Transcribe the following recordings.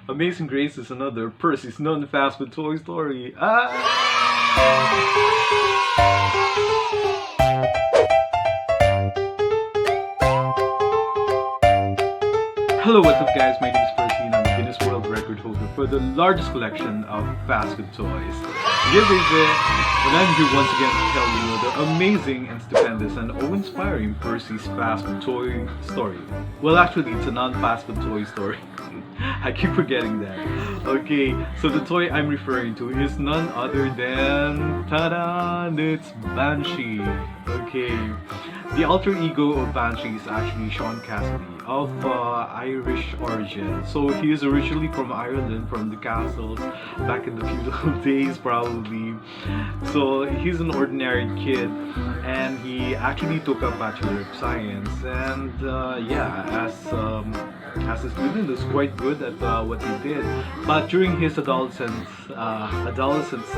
Amazing Grace is another. Percy's non-fast food Toy Story. Hello, what's up guys? My name is Percy and I'm the Guinness World Record holder for the largest collection of fast food toys. Yeah baby! And I'm here once again to tell you the amazing and stupendous and awe-inspiring Percy's fast food toy story. Well actually it's a non-fast food toy story. I keep forgetting that. Okay, so the toy I'm referring to is none other than, ta-da! It's Banshee. Okay, the alter ego of Banshee is actually Sean Cassidy of Irish origin. So he is originally from Ireland, from the castles back in the feudal days probably. So he's an ordinary kid and he actually took a Bachelor of Science and as a student was quite good at what he did. But during his adolescent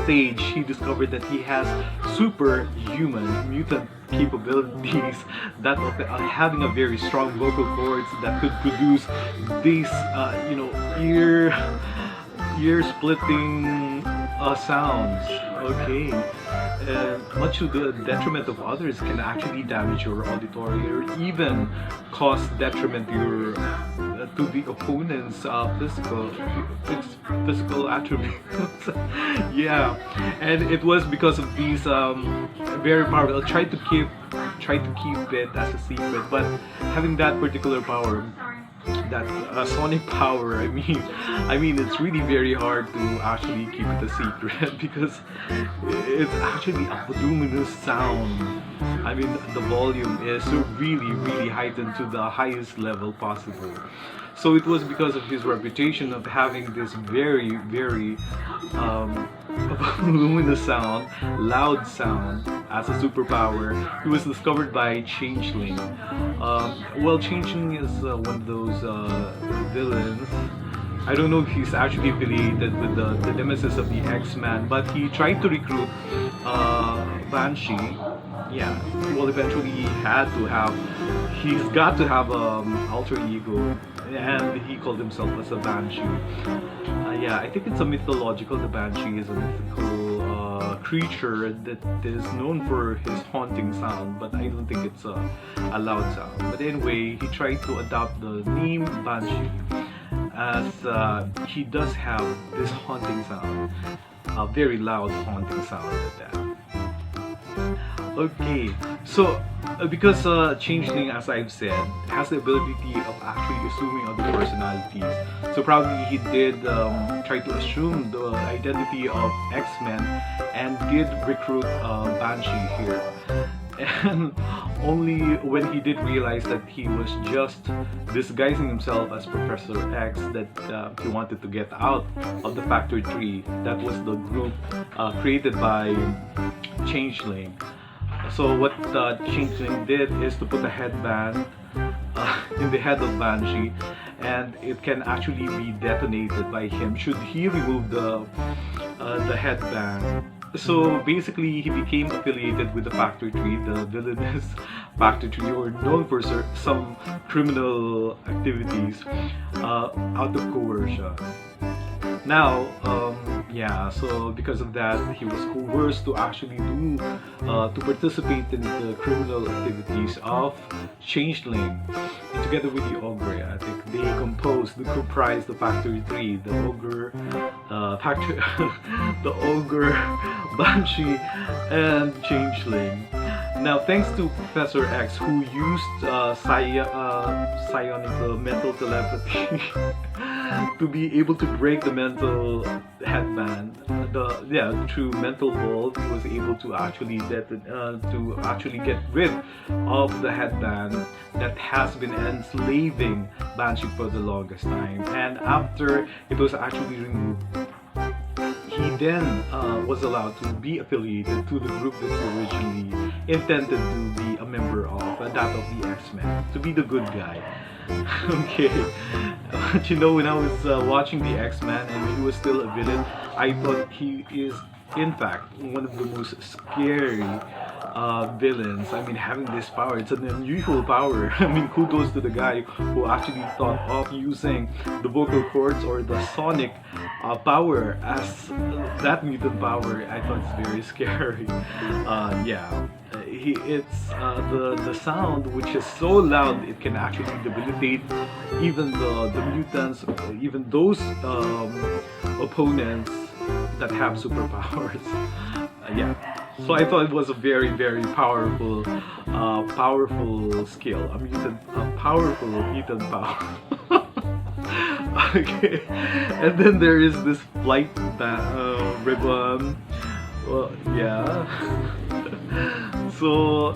stage, he discovered that he has superhuman mutant capabilities, that of having a very strong vocal cords that could produce these ear splitting sounds. Okay, much to the detriment of others, can actually damage your auditory or even cause detriment to your to the opponent's physical attributes. Yeah, and it was because of these very powerful. I tried to keep it as a secret, but having that particular power, that sonic power, I mean it's really very hard to actually keep it a secret because it's actually a voluminous sound. I mean the volume is really heightened to the highest level possible. So it was because of his reputation of having this very voluminous sound, loud sound as a superpower. He was discovered by Changeling. Well, Changeling is one of those villains. I don't know if he's actually affiliated with the nemesis of the X-Men, but he tried to recruit Banshee. Yeah, well eventually he's got to have alter ego, and he called himself as a Banshee. Yeah, I think it's a mythological, the Banshee is a mythical creature that is known for his haunting sound, but I don't think it's a loud sound. But anyway, he tried to adopt the name Banshee as he does have this haunting sound, a very loud haunting sound at that. Okay, so because Changeling, as I've said, has the ability of actually assuming other personalities, so probably he did try to assume the identity of X-Men and did recruit Banshee here. And only when he did realize that he was just disguising himself as Professor X that he wanted to get out of the Factor 3. That was the group created by Changeling. So what Changeling did is to put a headband in the head of Banshee, and it can actually be detonated by him should he remove the headband. So basically, he became affiliated with the Factor 3, the villainous Factor 3, or known for some criminal activities out of coercion. Now, so because of that, he was coerced to actually to participate in the criminal activities of Changeling. And together with the Ogre, I think they comprised the Factory 3, the Ogre, the Ogre, Banshee, and Changeling. Now, thanks to Professor X, who used psionic mental telepathy to be able to break the mental headband, through mental vault, he was able to actually get rid of the headband that has been enslaving Banshee for the longest time. And after it was actually removed, he then was allowed to be affiliated to the group that he originally intended to be a member of, that of the X-Men, to be the good guy. Okay, but you know, when I was watching the X-Men and he was still a villain, I thought he is in fact one of the most scary villains. I mean, having this power, it's an unusual power. I mean, kudos to the guy who actually thought of using the vocal cords or the sonic power as that mutant power. I thought it's very scary. Yeah. It's the sound, which is so loud it can actually debilitate even the mutants, even those opponents that have superpowers. Yeah, so I thought it was a very very powerful powerful skill, a powerful mutant power. Okay, and then there is this flight ribbon. Well, yeah. So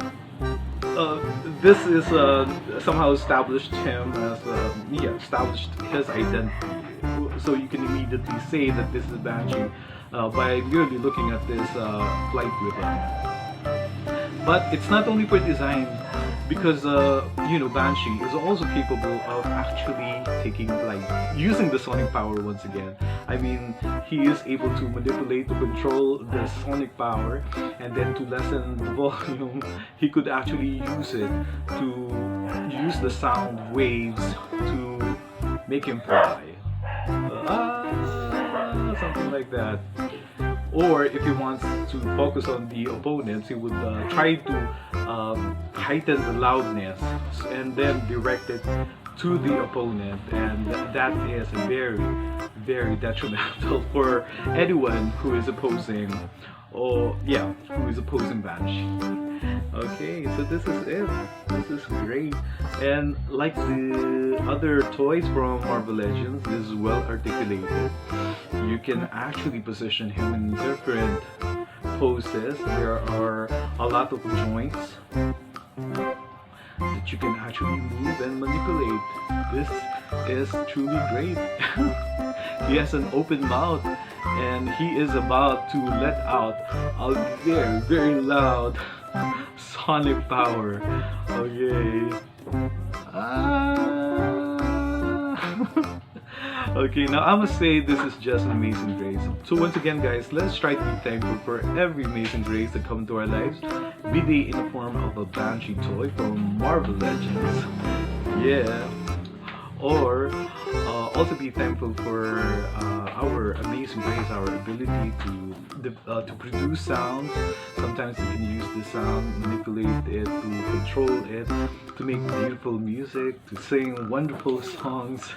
this is somehow established him as established his identity. So you can immediately say that this is Banshee by merely looking at this flight ribbon. But it's not only for design, because Banshee is also capable of actually taking flight using the sonic power once again. I mean, he is able to manipulate, to control the sonic power, and then to lessen the volume, he could actually use it to use the sound waves to make him fly. Something like that. Or if he wants to focus on the opponents, he would try to heighten the loudness and then direct it to the opponent, and that is very, very detrimental for anyone who is opposing, who is opposing Banshee. Okay, so this is it. This is great. And like the other toys from Marvel Legends, this is well articulated. You can actually position him in different poses. There are a lot of joints that you can actually move and manipulate. This is truly great. He has an open mouth and he is about to let out a very, very loud sonic power. Okay. Okay, now I must say this is just an amazing grace. So once again guys, let's try to be thankful for every amazing grace that come to our lives, be they in the form of a Banshee toy from Marvel Legends, yeah, or also be thankful for our amazing grace, our ability to produce sounds. Sometimes you can use the sound, manipulate it, to control it, to make beautiful music, to sing wonderful songs.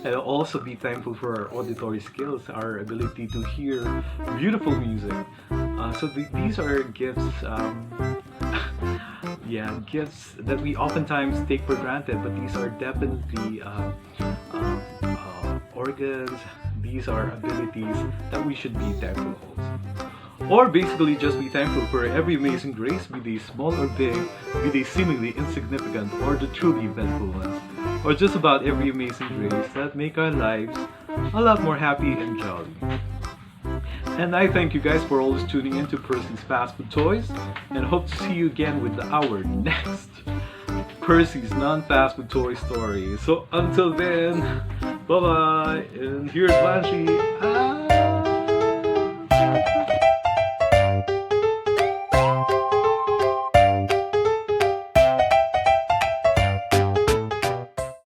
And also be thankful for our auditory skills, our ability to hear beautiful music. So these are gifts, gifts that we oftentimes take for granted, but these are definitely organs. These are abilities that we should be thankful of. Or basically just be thankful for every amazing grace, be they small or big, be they seemingly insignificant or the truly eventful ones, or just about every amazing grace that make our lives a lot more happy and jolly. And I thank you guys for always tuning in to Percy's Fast Food Toys, and hope to see you again with our next Percy's non-fast food toy story. So until then, bye bye, and here's Banshee.